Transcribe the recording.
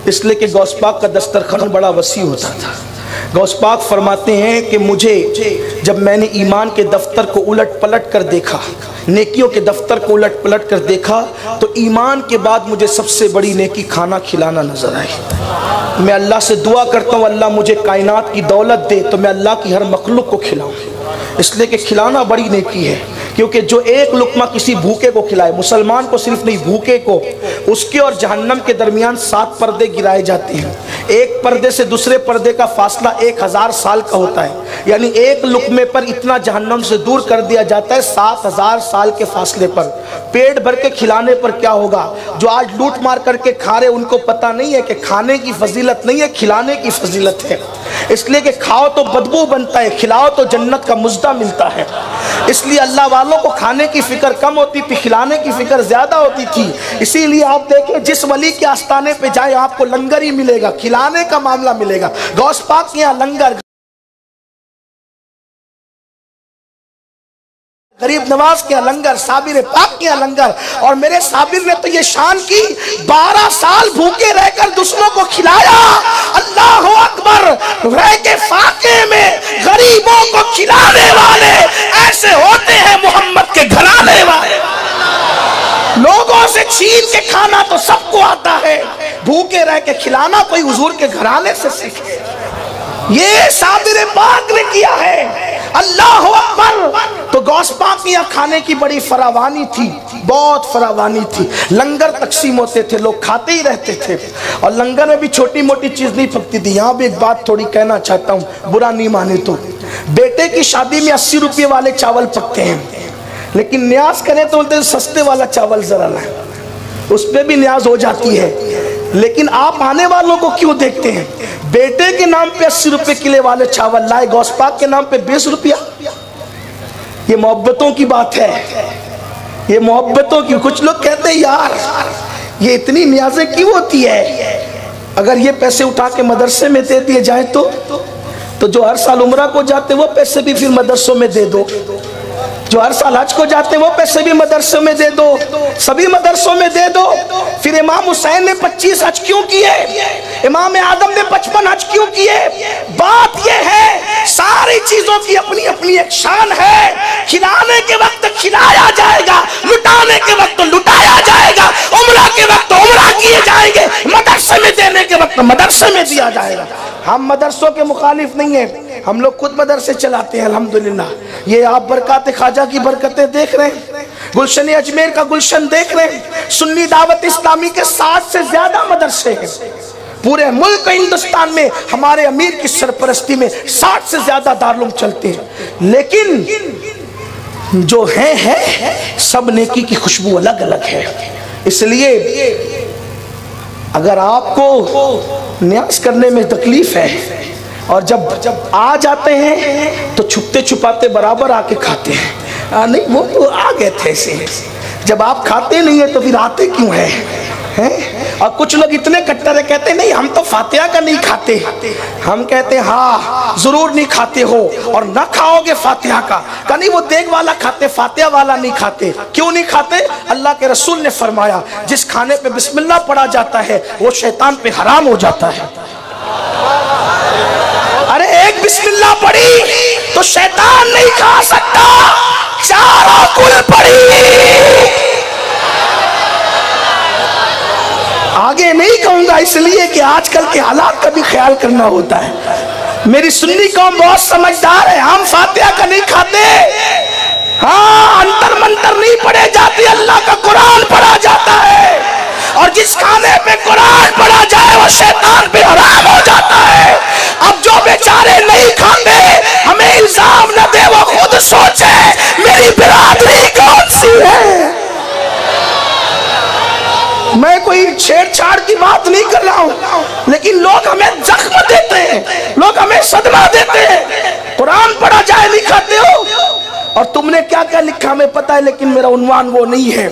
اس لیے کہ غوث پاک کا دسترخوان بڑا وسیع ہوتا تھا۔ غوث پاک فرماتے ہیں کہ مجھے جب میں نے ایمان کے دفتر کو الٹ پلٹ کر دیکھا، نیکیوں کے دفتر کو الٹ پلٹ کر دیکھا، تو ایمان کے بعد مجھے سب سے بڑی نیکی کھانا کھلانا نظر آئی۔ میں اللہ سے دعا کرتا ہوں اللہ مجھے کائنات کی دولت دے تو میں اللہ کی ہر مخلوق کو کھلاؤں، اس لیے کہ کھلانا بڑی نیکی ہے۔ کیونکہ جو ایک لقمہ کسی بھوکے کو کھلائے، مسلمان کو صرف نہیں بھوکے کو، اس کے اور جہنم کے درمیان 7 پردے گرائے جاتے ہیں۔ ایک پردے سے دوسرے پردے کا فاصلہ 1000 سال کا ہوتا ہے، یعنی ایک لقمے پر اتنا جہنم سے دور کر دیا جاتا ہے 7000 سال کے فاصلے پر۔ پیٹ بھر کے کھلانے پر کیا ہوگا؟ جو آج لوٹ مار کر کے کھا رہے ان کو پتہ نہیں ہے کہ کھانے کی فضیلت نہیں ہے، کھلانے کی فضیلت ہے۔ اس لیے کہ کھاؤ تو بدبو بنتا ہے، کھلاؤ تو جنت کا مزدہ ملتا ہے۔ اس لیے اللہ والوں کو کھانے کی فکر کم ہوتی تھی، کھلانے کی فکر زیادہ ہوتی تھی۔ اسی لیے آپ دیکھیں جس ولی کے آستانے پہ جائیں آپ کو لنگر ہی ملے گا، کھلانے کا معاملہ ملے گا۔ غوث پاک کے یہاں لنگر، غریب نواز کے لنگر، صابر پاک کے لنگر، اور میرے صابر نے تو یہ شان کی 12 سال بھوکے رہ کر دشمنوں کو کھلایا۔ اللہ اکبر! رہ کے فاقے میں غریبوں کو کھلانے والے ایسے ہوتے ہیں محمد کے گھرانے والے۔ لوگوں سے چھین کے کھانا تو سب کو آتا ہے، بھوکے رہ کے کھلانا کوئی حضور کے گھرانے سے سیکھے۔ یہ صابر پاک نے کیا ہے۔ اللہ اکبر! تو غوث پاک یہاں کھانے کی بڑی فراوانی تھی، بہت فراوانی تھی۔ لنگر تقسیم ہوتے تھے، لوگ کھاتے ہی رہتے تھے، اور لنگر میں بھی چھوٹی موٹی چیز نہیں پکتی تھی۔ یہاں بھی ایک بات تھوڑی کہنا چاہتا ہوں، برا نہیں مانے تو۔ بیٹے کی شادی میں 80 روپے والے چاول پکتے ہیں، لیکن نیاز کریں تو بولتے ہیں سستے والا چاول ذرا لائیں، اس پہ بھی نیاز ہو جاتی ہے۔ لیکن آپ آنے والوں کو کیوں دیکھتے ہیں؟ بیٹے کے نام پہ 80 روپے کلے والے چاول لائے، غوث پاک کے نام پہ 20 روپیہ۔ یہ محبتوں کی بات ہے، یہ محبتوں کی۔ کچھ لوگ کہتے ہیں یار یہ اتنی نیازیں کیوں ہوتی ہے؟ اگر یہ پیسے اٹھا کے مدرسے میں دے دیے جائیں تو جو ہر سال عمرہ کو جاتے وہ پیسے بھی پھر مدرسوں میں دے دو، جو ہر سال حج کو جاتے وہ پیسے بھی مدرسوں میں دے دو، سبھی مدرسوں میں دے دو۔ پھر امام حسین نے 25 حج کیوں کیے؟ امام آدم نے 55 حج کیوں کیے؟ بات یہ ہے ساری چیزوں کی اپنی اپنی ایک شان ہے۔ کھلانے کے وقت کھلایا جائے گا، لٹانے کے وقت لٹایا جائے گا، عمرہ کے وقت عمرہ کیے جائیں گے، مدرسے میں دینے کے وقت مدرسے میں دیا جائے گا۔ ہم مدرسوں کے مخالف نہیں ہیں، ہم لوگ خود مدرسے چلاتے ہیں الحمدللہ۔ یہ آپ برکات خواجہ کی برکتیں دیکھ رہے ہیں، گلشن اجمیر کا گلشن دیکھ رہے ہیں۔ سنی دعوت اسلامی کے 60 سے زیادہ مدرسے ہیں پورے ملک ہندوستان میں، ہمارے امیر کی سرپرستی میں 60 سے زیادہ دارالعلوم چلتے ہیں، لیکن جو ہیں سب نیکی کی خوشبو الگ الگ ہے۔ اس لیے اگر آپ کو نیاز کرنے میں تکلیف ہے اور جب آ جاتے ہیں تو چھپتے چھپاتے برابر آ کے کھاتے ہیں، نہیں وہ تو آ گئے تھے ایسے، جب آپ کھاتے نہیں ہیں تو پھر آتے کیوں ہیں؟ اور کچھ لوگ اتنے کٹر ہے، کہتے ہیں نہیں ہم تو فاتحہ کا نہیں کھاتے، ہم کہتے ہیں ہاں ضرور نہیں کھاتے ہو اور نہ کھاؤ گے فاتحہ کا، کہ نہیں وہ دیگ والا کھاتے فاتحہ والا نہیں کھاتے۔ کیوں نہیں کھاتے؟ اللہ کے رسول نے فرمایا جس کھانے پہ بسم اللہ پڑھا جاتا ہے وہ شیطان پہ حرام ہو جاتا ہے۔ ارے ایک بسم اللہ پڑھی تو شیطان نہیں کھا سکتا، چاروں کل پڑھی۔ آگے نہیں کہوں گا اس لیے کہ آج کل کے حالات کا بھی خیال کرنا ہوتا ہے۔ میری سنی قوم بہت سمجھدار ہے، ہم فاتحہ کا نہیں کھاتے، ہاں انتر منتر نہیں پڑھے جاتے، اللہ کا قرآن پڑھا جاتا ہے، اور جس کھانے پہ قرآن پڑھا جائے وہ شیطان پہ حرام ہو جاتا ہے۔ اب جو بیچارے نہیں کھاتے ہمیں الزام نہ دے، وہ خود سوچے میری برادری کون سی ہے۔ میں کوئی چھیڑ چھاڑ کی بات نہیں کر رہا ہوں، لیکن لوگ ہمیں زخم دیتے ہیں، لوگ ہمیں صدمہ دیتے ہیں۔ قرآن پڑھا جائے نہیں کھاتے ہو، اور تم نے کیا کیا لکھا ہمیں پتہ ہے، لیکن میرا عنوان وہ نہیں ہے۔